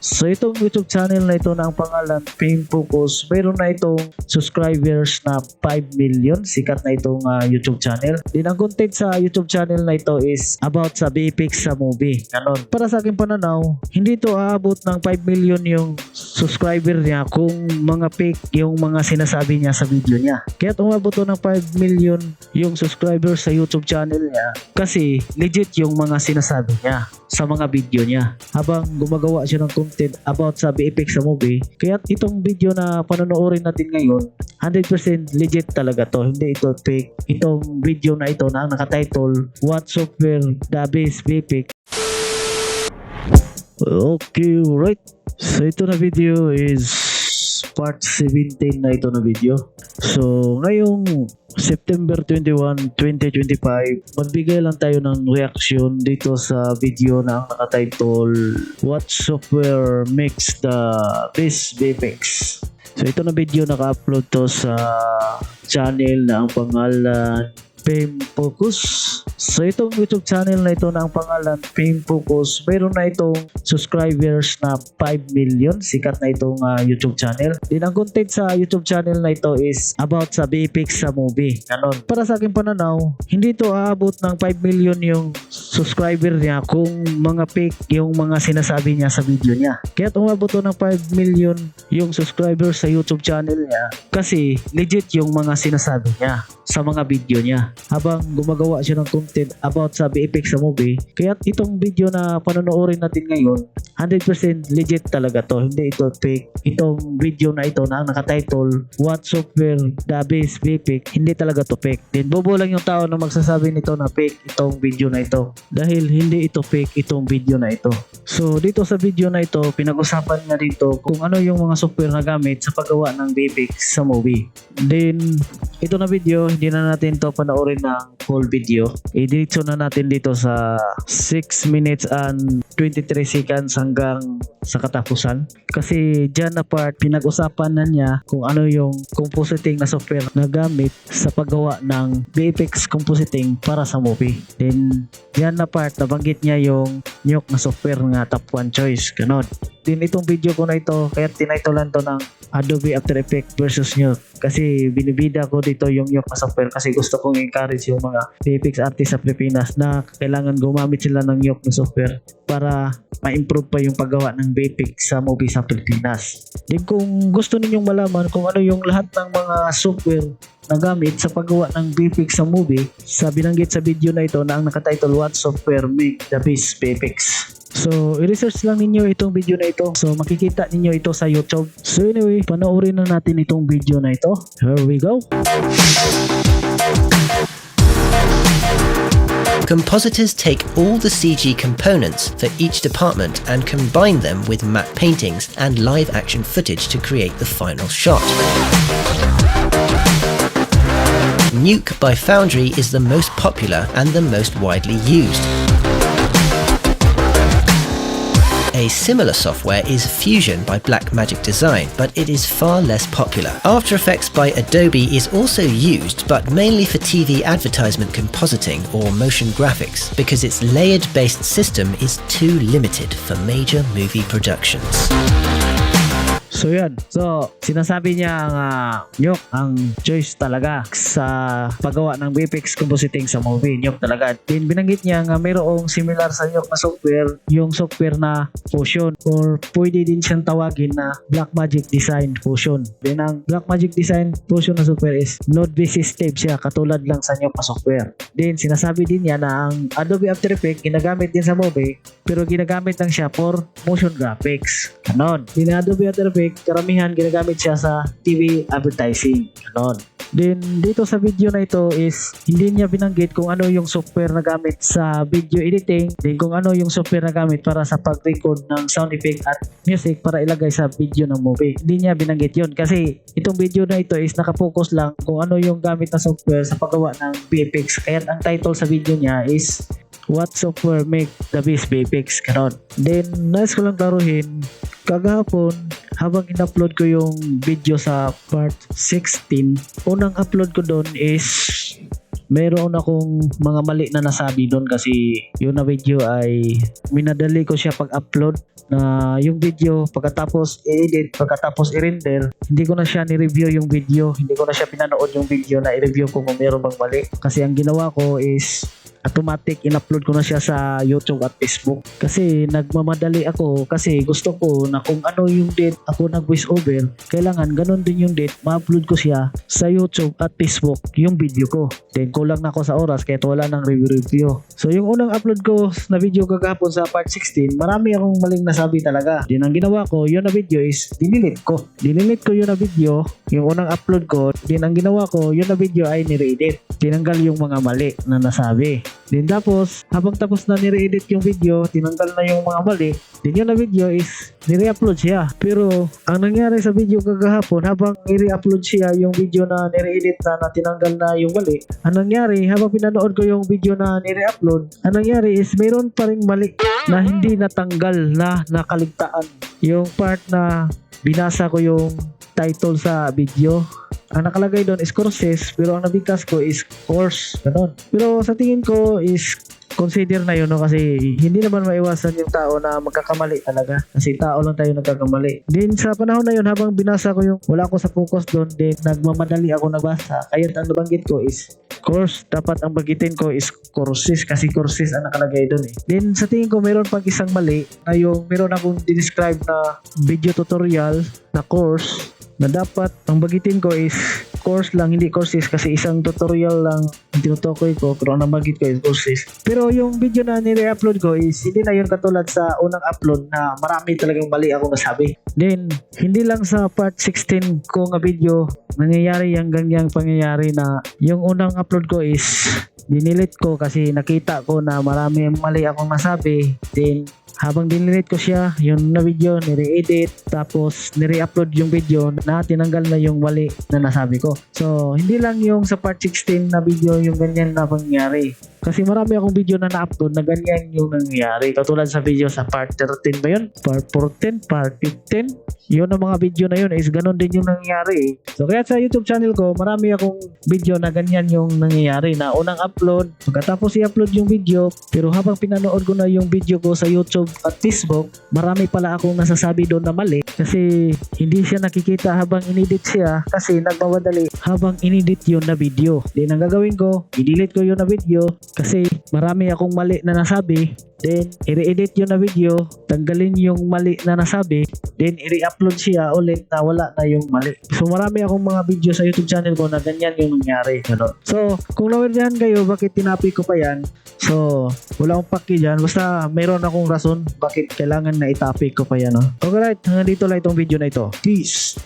So itong YouTube channel na ito na ang pangalan Fame Focus, mayroon na itong subscribers na 5 million. Sikat na itong YouTube channel. Din ang content sa YouTube channel na ito is about sa VFX sa movie. Ganon. Para sa aking pananaw, hindi ito aabot ng 5 million yung subscriber niya kung mga fake yung mga sinasabi niya sa video niya. Kaya umabot ito ng 5 million yung subscribers sa YouTube channel niya kasi legit yung mga sinasabi niya sa mga video niya habang gumagawa siya ng content about sa VFX sa movie. Kaya itong video na panonoodin natin ngayon 100% legit talaga to, hindi ito fake. Itong video na ito na nakatitle What Software the Best VFX. Okay, right. So ito na video is part 17 na ito na video. So ngayong September 21, 2025, magbigay lang tayo ng reaction dito sa video na ang nakatitle What Software Makes the Best VFX. So ito na video, naka-upload to sa channel na ang pangalan Fame Focus. So itong YouTube channel na ito na ang pangalan Fame Focus, mayroon na itong subscribers na 5 million. Sikat na itong YouTube channel. Din ang content sa YouTube channel na ito is about sa VFX sa movie. Ganon. Para sa aking pananaw, hindi ito aabot ng 5 million yung subscriber niya kung mga fake yung mga sinasabi niya sa video niya. Kaya umabot ito ng 5 million yung subscribers sa YouTube channel niya kasi legit yung mga sinasabi niya sa mga video niya habang gumagawa siya ng content about sa VFX sa movie. Kaya itong video na panonoodin natin ngayon 100% legit talaga to, hindi ito fake. Itong video na ito na nakatitle What Software the Best VFX, hindi talaga to fake. Then bobo lang yung tao na magsasabi nito na fake itong video na ito dahil hindi ito fake itong video na ito. So dito sa video na ito, pinag-usapan nga dito kung ano yung mga software na gamit sa paggawa ng VFX sa movie. Then ito na video, hindi na natin to panoorin ng full video. I-diretso na natin dito sa 6 minutes and 23 seconds hanggang sa katapusan. Kasi dyan na part, pinag-usapan na niya kung ano yung compositing na software na gamit sa paggawa ng VFX compositing para sa movie. Then dyan na part, nabanggit niya yung Nuke na software nga top 1 choice. Ganon. Din itong video ko na ito, kaya tinitlean to ng Adobe After Effects versus Nuke. Kasi binibida ko dito yung Nuke na software kasi gusto kong encourage yung mga VFX artists sa Pilipinas na kailangan gumamit sila ng Nuke na software para ma-improve pa yung paggawa ng VFX sa movie sa Pilipinas. Din kung gusto ninyong malaman kung ano yung lahat ng mga software na gamit sa paggawa ng VFX sa movie, sa binanggit sa video na ito na ang nakatitle What Software Make the Best VFX. So, i-research lang ninyo itong video na ito. So, makikita ninyo ito sa YouTube. So, anyway, panoorin na natin itong video na ito. Here we go. Compositors take all the CG components for each department and combine them with matte paintings and live action footage to create the final shot. Nuke by Foundry is the most popular and the most widely used. A similar software is Fusion by Blackmagic Design, but it is far less popular. After Effects by Adobe is also used, but mainly for TV advertisement compositing or motion graphics, because its layered-based system is too limited for major movie productions. So yan. So sinasabi niya Nuke ang choice talaga sa paggawa ng VFX compositing sa movie. Nuke talaga. Din binanggit niya nga mayroong similar sa Nuke na software, yung software na Fusion, or pwede din siyang tawagin na Blackmagic Design Fusion. Din ang Blackmagic Design Fusion na software is node-based system siya, katulad lang sa Nuke na software. Din sinasabi din niya na ang Adobe After Effects ginagamit din sa movie, pero ginagamit lang siya for motion graphics. Ganon. Din Adobe After Effects karamihan ginagamit siya sa TV advertising. Ganon. Then dito sa video na ito is hindi niya binanggit kung ano yung software na gamit sa video editing, then kung ano yung software na gamit para sa pag-record ng sound effect at music para ilagay sa video ng movie. Hindi niya binanggit yun kasi itong video na ito is nakapokus lang kung ano yung gamit na software sa paggawa ng VFX. Kaya ang title sa video niya is What Software Make the Best VFX. Ganon. Then nais ko lang klaruhin, kagahapon habang in-upload ko yung video sa part 16, unang upload ko doon is mayroon akong mga mali na nasabi doon kasi yung na video ay minadali ko siya pag-upload na yung video pagkatapos i-edit, pagkatapos i-render, hindi ko na siya ni-review yung video, hindi ko na siya pinanood yung video na i-review ko kung mayroon bang mali. Kasi ang ginawa ko is automatic in-upload ko na siya sa YouTube at Facebook kasi nagmamadali ako kasi gusto ko na kung ano yung date ako nag voice over, kailangan ganun din yung date ma-upload ko siya sa YouTube at Facebook yung video ko. Then kulang na ako sa oras kaya wala nang review. So yung unang upload ko na video kagahapon sa part 16, marami akong maling nasabi talaga. Then ang ginawa ko, yun na video is dinelete ko yun na video, yung unang upload ko. Then ang ginawa ko, yun na video ay nire-edit, tinanggal yung mga mali na nasabi. Then tapos, habang tapos na nire-edit yung video, tinanggal na yung mga mali, then yun na video is nire-upload siya. Pero ang nangyari sa video kagahapon, habang nire-upload siya yung video na nire-edit na tinanggal na yung mali, ang nangyari habang pinanood ko yung video na nire-upload, ang nangyari is mayroon pa ring mali na hindi natanggal na nakaligtaan. Yung part na binasa ko yung title sa video, ang nakalagay doon is courses, pero ang nabigkas ko is course, ganun. Pero sa tingin ko is consider na yun, no? Kasi hindi naman maiwasan yung tao na magkakamali talaga, kasi tao lang tayo nagkakamali. Din sa panahon na yun, habang binasa ko yung wala ako sa focus doon, din nagmamadali ako nagbasa, kaya ang nabanggit ko is course, dapat ang bagitin ko is courses kasi courses ang nakalagay doon eh. Then sa tingin ko mayroon pang isang mali na yung meron akong describe na video tutorial na course na dapat ang bagitin ko is course lang, hindi courses, kasi isang tutorial lang ang tinutukoy ko, pero ang nabagit ko is courses. Pero yung video na nire-upload ko is hindi na yun katulad sa unang upload na marami talagang mali ako nasabi. Then hindi lang sa part 16 ko nga video nangyayari yung ganyang pangyayari na yung unang upload ko is dinilit ko kasi nakita ko na marami mali akong nasabi. Then habang dinilit ko siya, yung na video nire-edit, tapos nire-upload yung video na tinanggal na yung mali na nasabi ko. So hindi lang yung sa part 16 na video yung ganyan na pangyari, kasi marami akong video na na-upload na ganyan yung nangyari. Katulad sa video sa part 13 ba yun? Part 14, part 15? Yun ang mga video na yun is ganun din yung nangyari. So kaya sa YouTube channel ko, marami akong video na ganyan yung nangyayari na unang upload, pagkatapos i-upload yung video, pero habang pinanood ko na yung video ko sa YouTube at Facebook, marami pala akong nasasabi doon na mali kasi hindi siya nakikita habang inedit siya kasi nagmamadali habang inedit yun na video. Then ang gagawin ko, i-delete ko yun na video kasi marami akong mali na nasabi. Then i-re-edit yun na video, tanggalin yung mali na nasabi, then i-re-upload siya ulit na wala na yung mali. So marami akong mga video sa YouTube channel ko na ganyan yung nangyari, ano? So kung nawirdahan kayo bakit tinapi ko pa yan, so wala akong paki dyan, basta mayroon akong rason bakit kailangan na itapi ko pa yan, no? Okay, right, hanggang dito lang itong video na ito. Peace!